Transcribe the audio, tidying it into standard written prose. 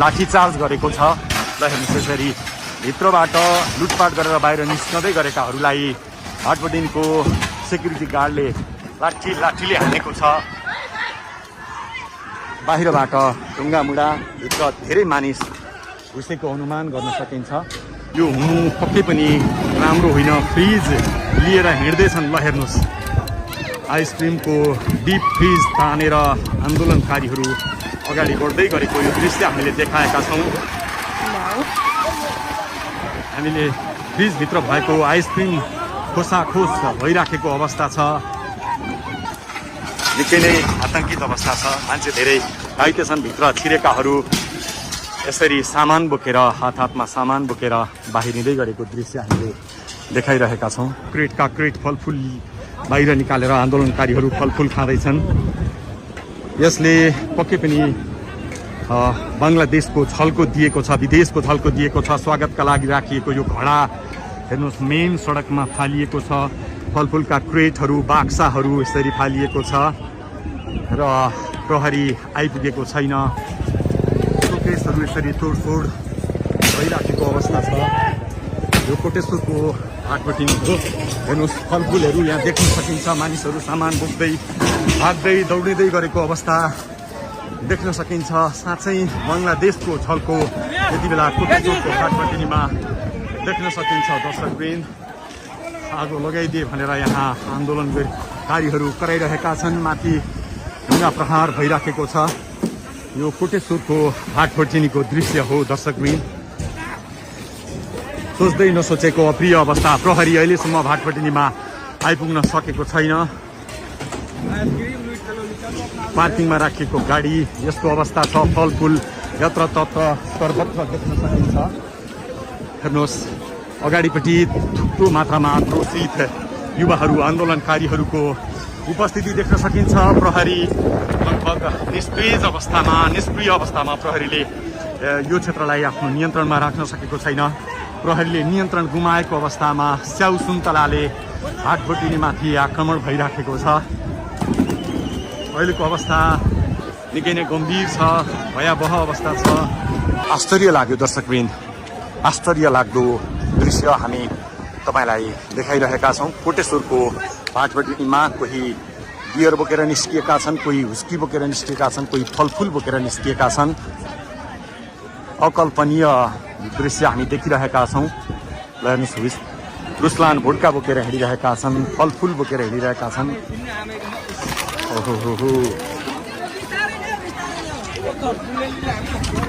लाठीचार्ज गरेको छ। ल हेर्नुहोस् यसरी भित्रबाट लुटपाट गरेर बाहिर निस्कँदै गरेकाहरूलाई भाटबटिनको सेक्युरिटी गार्डले लाठीले हानेको छ। बाहिरबाट ढुङ्गामुढा भित्र धेरै मानिस घुसेको अनुमान गर्न सकिन्छ। यो हुनु पक्कै पनि राम्रो होइन। फ्रिज लिएर हिँड्दैछन्। ल हेर्नुहोस् आइसक्रिमको डिप फ्रिज तानेर आन्दोलनकारीहरू अगाडि बढ्दै गरेको यो दृश्य हामीले देखाएका छौँ। हामीले फ्रिजभित्र भएको आइसक्रिम खोसाखोस भइराखेको अवस्था छ। निकै नै आतंकित अवस्था छ। मान्छे धेरै घाइते छन्। भित्र छिरेकाहरू यसरी सामान बोकेर हातमा सामान बोकेर बाहिरिँदै गरेको दृश्य हामीले देखाइरहेका छौँ। क्रेटका क्रेट फलफुल बाहिर निकालेर आन्दोलनकारीहरू फलफुल खाँदैछन्। यसले पक्कै पनि बङ्गलादेशको छलको दिएको छ, विदेशको छलको दिएको छ। स्वागतका लागि राखिएको यो घडा हेर्नुहोस् मेन सडकमा फालिएको छ। फलफुलका क्रेटहरू बाक्साहरू यसरी फालिएको छ र प्रहरी आइपुगेको छैन। शोकेसहरू यसरी तोडफोड भइराखेको अवस्था छ। यो कोटेश्वरको हाटबटिन हो। हेर्नुहोस् फलफुलहरू यहाँ देख्न सकिन्छ। मानिसहरू सामान बोक्दै भाग्दै दौडिँदै गरेको अवस्था देख्न सकिन्छ। साँच्चै बङ्गलादेशको छलको यति बेला कोटेश्वरको हाटबटिनीमा देख्न सकिन्छ। दर्शकवृन्द आगो लगाइदिए भनेर यहाँ आन्दोलनकारीहरू कराइरहेका छन्। माथि ढुङ्गा प्रहार भइराखेको छ। यो कोटेश्वरको हाटबटिनीको दृश्य हो। दर्शकवृन्द सोच्दै नसोचेको अप्रिय अवस्था। प्रहरी अहिलेसम्म भाटबटिनीमा आइपुग्न सकेको छैन। पार्किङमा राखिएको गाडी यस्तो अवस्था छ। फलफुल यत्रतत्र सर्वत्र देख्न सकिन्छ। हेर्नुहोस् अगाडिपट्टि थुप्रो मात्रामा आक्रोशित युवाहरू आन्दोलनकारीहरूको उपस्थिति देख्न सकिन्छ। प्रहरी लगभग निष्क्रिय अवस्थामा प्रहरीले यो क्षेत्रलाई आफ्नो नियन्त्रणमा राख्न सकेको छैन। प्रहरीले नियन्त्रण गुमाएको अवस्थामा स्याउ सुन्तलाले हाटबटिनीमाथि आक्रमण भइराखेको छ। अहिलेको अवस्था निकै नै गम्भीर छ, भयावह अवस्था छ। आश्चर्य लाग्यो दर्शकवृन्द, आश्चर्य लाग्दो दृश्य हामी तपाईँलाई देखाइरहेका छौँ। कोटेश्वरको भाटबटिनीमा कोही बियर बोकेर निस्किएका छन्, कोही हुस्की बोकेर निस्किएका छन्, कोही फलफुल बोकेर निस्किएका छन्। अकल्पनीय दृश्य हामी देखिरहेका छौँ। ल हेर्नुहोस् रुसलान भुड्का बोकेर हिँडिरहेका छन्, फलफुल बोकेर हिँडिरहेका छन्। ओहो